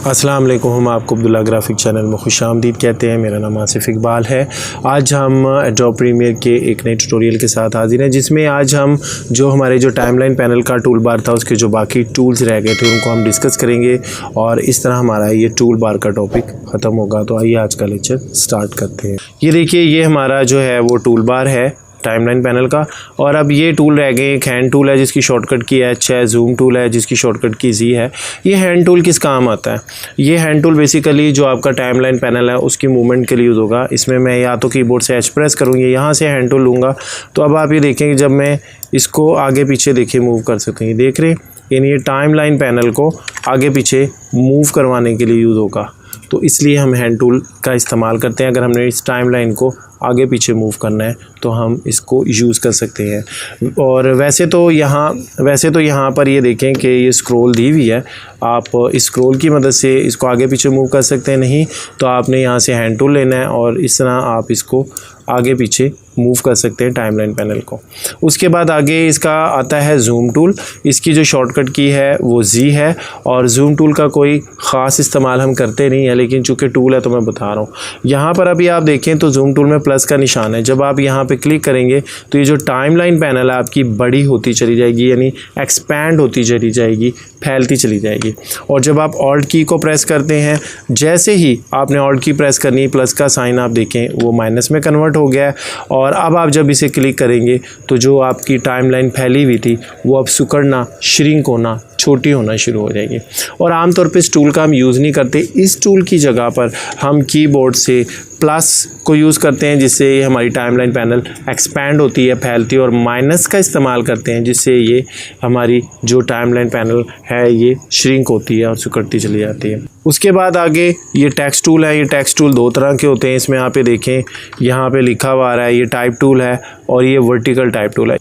अस्सलाम वालेकुम। हम आपको अब्दुल्ला ग्राफिक चैनल में खुशामदीद कहते हैं। मेरा नाम आसिफ इकबाल है। आज हम एडोब प्रीमियर के एक नए ट्यूटोरियल के साथ हाजिर हैं, जिसमें आज हम जो हमारे जो टाइमलाइन पैनल का टूल बार था उसके जो बाकी टूल्स रह गए थे उनको हम डिस्कस करेंगे और इस तरह हमारा ये टूल बार का टॉपिक ख़त्म होगा। तो आइए आज का लेक्चर स्टार्ट करते हैं। ये देखिए, ये हमारा जो है वो टूल बार है टाइमलाइन पैनल का। और अब ये टूल रह गए, एक हैंड टूल है जिसकी शॉर्टकट की H है, जूम टूल है जिसकी शॉर्टकट की Z है। ये हैंड टूल किस काम आता है? ये हैंड टूल बेसिकली जो आपका टाइमलाइन पैनल है उसकी मूवमेंट के लिए यूज़ होगा। इसमें मैं या तो कीबोर्ड से H प्रेस करूँगी, यहाँ से हैंड टूल लूँगा तो अब आप ये देखेंगे जब मैं इसको आगे पीछे देखिए मूव कर सकते हैं, देख रहे हैं, यानी ये टाइमलाइन पैनल को आगे पीछे मूव करवाने के लिए यूज़ होगा। तो इसलिए हम हैंड टूल का इस्तेमाल करते हैं। अगर हमने इस टाइमलाइन को आगे पीछे मूव करना है तो हम इसको यूज़ कर सकते हैं। और वैसे तो यहाँ पर ये देखें कि ये स्क्रॉल दी हुई है, आप इस स्क्रॉल की मदद से इसको आगे पीछे मूव कर सकते हैं। नहीं तो आपने यहाँ से हैंड टूल लेना है और इस तरह आप इसको आगे पीछे मूव कर सकते हैं टाइमलाइन पैनल को। उसके बाद आगे इसका आता है जूम टूल। इसकी जो शॉर्टकट की है वो Z है और जूम टूल का कोई ख़ास इस्तेमाल हम करते नहीं है, लेकिन चूँकि टूल है तो मैं बता रहा हूँ। यहाँ पर अभी आप देखें तो जूम टूल में प्लस का निशान है। जब आप यहाँ पे क्लिक करेंगे तो ये जो टाइमलाइन पैनल है आपकी बड़ी होती चली जाएगी, यानी एक्सपैंड होती चली जाएगी, फैलती चली जाएगी। और जब आप ऑल्ट की को प्रेस करते हैं, जैसे ही आपने ऑल्ट की प्रेस करनी, प्लस का साइन आप देखें वो माइनस में कन्वर्ट हो गया है। और अब आप जब इसे क्लिक करेंगे तो जो आपकी टाइमलाइन फैली हुई थी वो अब सिकुड़ना, श्रिंक होना, छोटी होना शुरू हो जाएगी। और आमतौर पे इस टूल का हम यूज़ नहीं करते। इस टूल की जगह पर हम कीबोर्ड से प्लस को यूज़ करते हैं जिससे ये हमारी टाइमलाइन पैनल एक्सपैंड होती है, फैलती है, और माइनस का इस्तेमाल करते हैं जिससे ये हमारी जो टाइमलाइन पैनल है ये श्रिंक होती है और सिकुड़ती चली जाती है। उसके बाद आगे ये टेक्स्ट टूल है। ये टेक्स्ट टूल दो तरह के होते हैं। इसमें आप पे देखें, यहाँ पे लिखा हुआ आ रहा है ये टाइप टूल है और ये वर्टिकल टाइप टूल है।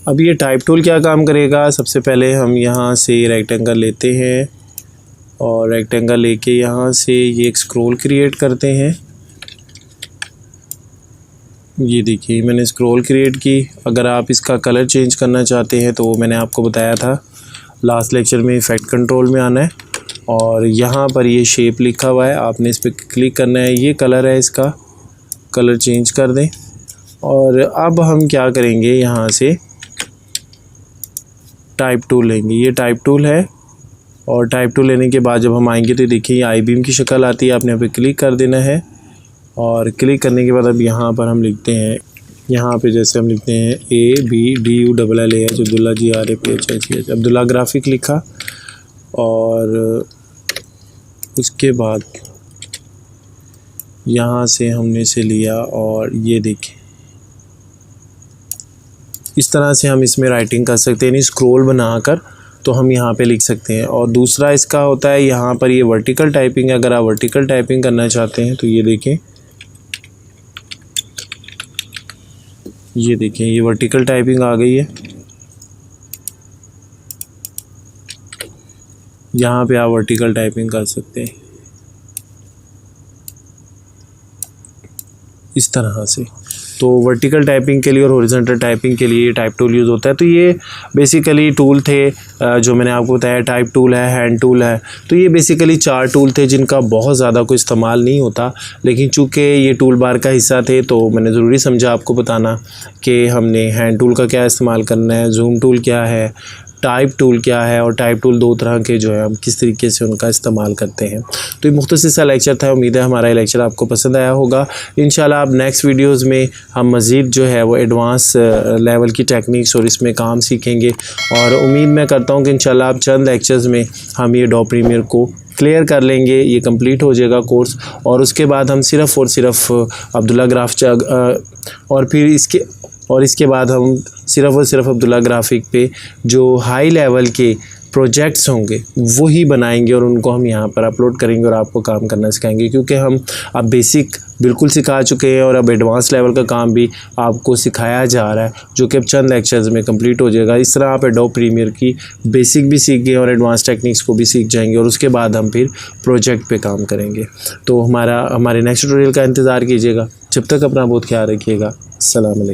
अब ये टाइप टूल क्या काम करेगा? सबसे पहले हम यहाँ से रेक्टेंगल लेते हैं और रेक्टेंगल लेके यहाँ से ये एक स्क्रॉल क्रिएट करते हैं। ये देखिए मैंने स्क्रॉल क्रिएट की। अगर आप इसका कलर चेंज करना चाहते हैं तो वो मैंने आपको बताया था लास्ट लेक्चर में, इफ़ेक्ट कंट्रोल में आना है और यहाँ पर ये शेप लिखा हुआ है, आपने इस पर क्लिक करना है। ये कलर है, इसका कलर चेंज कर दें। और अब हम क्या करेंगे, यहाँ से टाइप टूल लेंगे। ये टाइप टूल है और टाइप टूल लेने के बाद जब हम आएंगे तो देखिए ये आई बीम की शक्ल आती है। आपने यहाँ पे क्लिक कर देना है और क्लिक करने के बाद अब यहाँ पर हम लिखते हैं, यहाँ पे जैसे हम लिखते हैं ABDULLAH Abdullah GRAPHICH, Abdullah graphic लिखा। और उसके बाद यहाँ से हमने इसे लिया और ये देखें इस तरह से हम इसमें राइटिंग कर सकते हैं, यानी स्क्रॉल बनाकर तो हम यहाँ पे लिख सकते हैं। और दूसरा इसका होता है यहाँ पर ये वर्टिकल टाइपिंग है। अगर आप वर्टिकल टाइपिंग करना चाहते हैं तो ये देखें, ये वर्टिकल टाइपिंग आ गई है। यहाँ पे आप वर्टिकल टाइपिंग कर सकते हैं इस तरह से। तो वर्टिकल टाइपिंग के लिए और हॉरिजॉन्टल टाइपिंग के लिए ये टाइप टूल यूज़ होता है। तो ये बेसिकली टूल थे जो मैंने आपको बताया, टाइप टूल है, हैंड टूल है। तो ये बेसिकली 4 टूल थे जिनका बहुत ज़्यादा कोई इस्तेमाल नहीं होता, लेकिन चूँकि ये टूल बार का हिस्सा थे तो मैंने ज़रूरी समझा आपको बताना कि हमने हैंड टूल का क्या इस्तेमाल करना है, जूम टूल क्या है, टाइप टूल क्या है, और टाइप टूल 2 तरह के जो है हम किस तरीके से उनका इस्तेमाल करते हैं। तो ये मुख्तसर सा लेक्चर था। उम्मीद है हमारा ये लेक्चर आपको पसंद आया होगा। इंशाल्लाह अब नेक्स्ट वीडियोस में हम मज़ीद जो है वो एडवांस लेवल की टेक्निक्स और इसमें काम सीखेंगे। और उम्मीद मैं करता हूँ कि इंशाल्लाह अब चंद लेक्चर्स में हम ये एडोब प्रीमियर को क्लियर कर लेंगे, ये कंप्लीट हो जाएगा कोर्स। और उसके बाद हम सिर्फ़ और सिर्फ अब्दुल्ला इसके बाद हम सिर्फ़ और सिर्फ अब्दुल्ला ग्राफिक पे जो हाई लेवल के प्रोजेक्ट्स होंगे वही बनाएंगे और उनको हम यहाँ पर अपलोड करेंगे और आपको काम करना सिखाएंगे, क्योंकि हम अब बेसिक बिल्कुल सिखा चुके हैं और अब एडवांस लेवल का काम भी आपको सिखाया जा रहा है, जो कि अब चंद लेक्चर्स में कंप्लीट हो जाएगा। इस तरह आप एडोब प्रीमियर की बेसिक भी सीख गए और एडवांस टेक्निक्स को भी सीख जाएंगे और उसके बाद हम फिर प्रोजेक्ट पे काम करेंगे। तो हमारे नेक्स्ट ट्यूटोरियल का इंतज़ार कीजिएगा। जब तक अपना बहुत ख्याल रखिएगा। अस्सलाम वालेकुम।